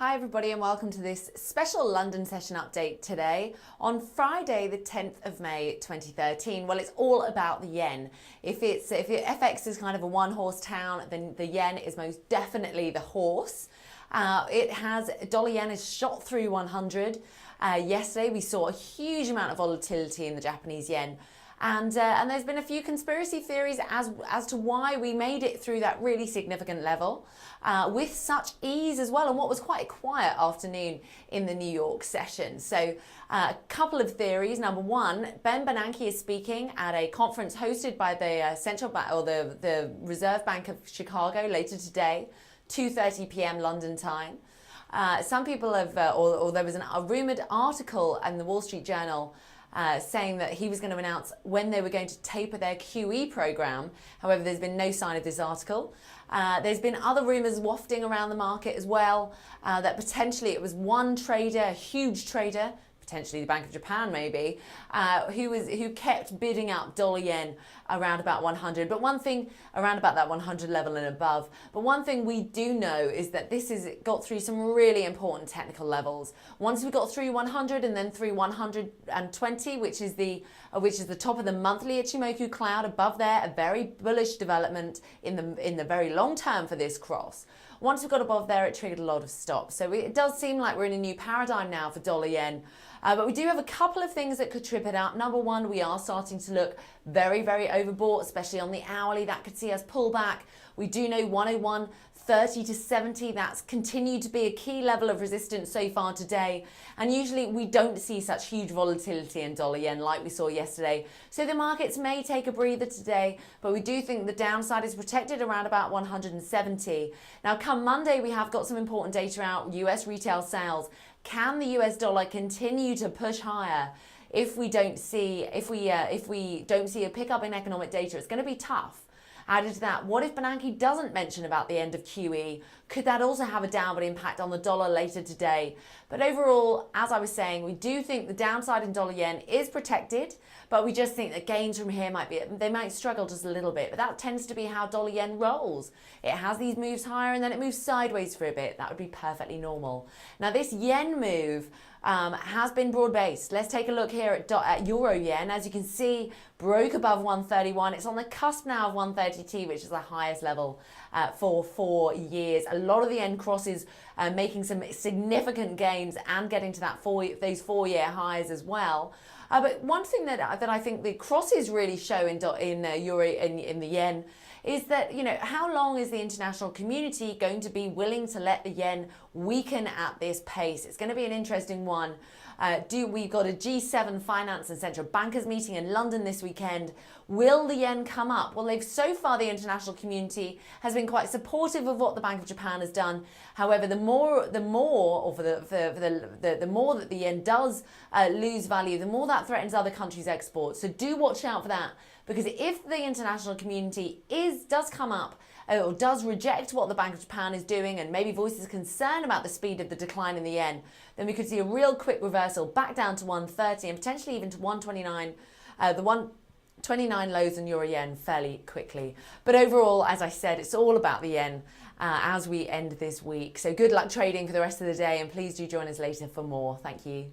Hi everybody and welcome to this special London session update today on Friday the 10th of May 2013. Well, it's all about the yen. If FX is kind of a one-horse town, then the yen is most definitely the horse. Dollar yen has shot through 100. Yesterday we saw a huge amount of volatility in the Japanese yen. And there's been a few conspiracy theories as to why we made it through that really significant level with such ease as well, and what was quite a quiet afternoon in the New York session. So a couple of theories. Number one, Ben Bernanke is speaking at a conference hosted by the Central Bank or the Reserve Bank of Chicago later today, 2:30 p.m. London time. Some people have, or there was a rumored article in the Wall Street Journal saying that he was going to announce when they were going to taper their QE program. However, there's been no sign of this article. There's been other rumors wafting around the market as well, that potentially it was one trader, a huge trader, potentially the Bank of Japan maybe, who kept bidding up dollar yen around about 100. But one thing around about that 100 level and above. But one thing we do know is that this has got through some really important technical levels. Once we got through 100 and then through 120, which is the top of the monthly Ichimoku cloud above there, a very bullish development in the very long term for this cross. Once we got above there, it triggered a lot of stops. So it does seem like we're in a new paradigm now for dollar yen. But we do have a couple of things that could trip it up. Number one, we are starting to look very, very overbought, especially on the hourly. That could see us pull back. We do know 101.30 to 70. That's continued to be a key level of resistance so far today. And usually we don't see such huge volatility in dollar yen like we saw yesterday. So the markets may take a breather today, but we do think the downside is protected around about 170. Now, come Monday, we have got some important data out, US retail sales. Can the US dollar continue to push higher? If we don't see a pickup in economic data, it's going to be tough. Added to that, what if Bernanke doesn't mention about the end of QE? Could that also have a downward impact on the dollar later today? But overall, as I was saying, we do think the downside in dollar yen is protected, but we just think that gains from here might struggle just a little bit. But that tends to be how dollar yen rolls. It has these moves higher and then it moves sideways for a bit. That would be perfectly normal. Now this yen move has been broad-based. Let's take a look here at euro yen. As you can see, broke above 131. It's on the cusp now of 132, which is the highest level for 4 years. A lot of the yen crosses making some significant gains and getting to those 4-year highs as well. But one thing that I think the crosses really show in the yen is that, how long is the international community going to be willing to let the yen weaken at this pace? It's going to be an interesting one. We've got a G7 finance and central bankers meeting in London this weekend. Will the yen come up? Well, so far the international community has been quite supportive of what the Bank of Japan has done. However, the more that the yen does lose value, the more that threatens other countries' exports. So do watch out for that, because if the international community does come up or does reject what the Bank of Japan is doing and maybe voices concern about the speed of the decline in the yen, then we could see a real quick reversal back down to 130 and potentially even to 129, the 129 lows in euro yen fairly quickly. But overall, as I said, it's all about the yen as we end this week. So good luck trading for the rest of the day, and please do join us later for more. Thank you.